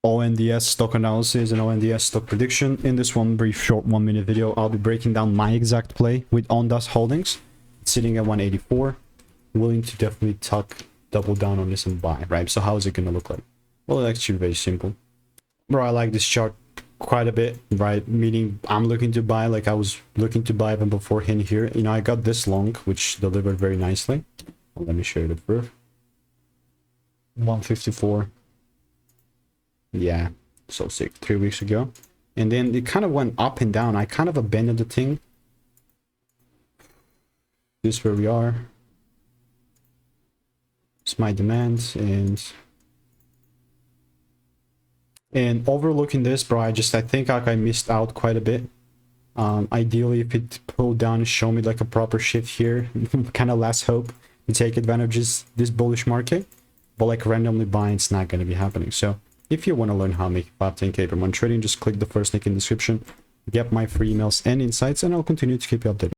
ONDS stock analysis and ONDS stock prediction. In this one brief short 1 minute video, I'll be breaking down my exact play with Ondas Holdings. It's sitting at 184. Willing to definitely double down on this and buy, right? So how is it going to look like? Well, it's actually very simple. Bro, I like this chart quite a bit, right? Meaning I'm looking to buy, like I was looking to buy even before hitting here. You know, I got this long, which delivered very nicely. Well, let me show you the proof. 154. Yeah, so sick. 3 weeks ago. And then it kind of went up and down. I kind of abandoned the thing. This is where we are. It's my demand, and overlooking this, bro, I think like I missed out quite a bit. Ideally, if it pulled down and show me like a proper shift here, kind of less hope to take advantage of this bullish market. But like randomly buying, it's not going to be happening. So if you want to learn how to make 5-10K per month trading, just click the first link in the description, get my free emails and insights, and I'll continue to keep you updated.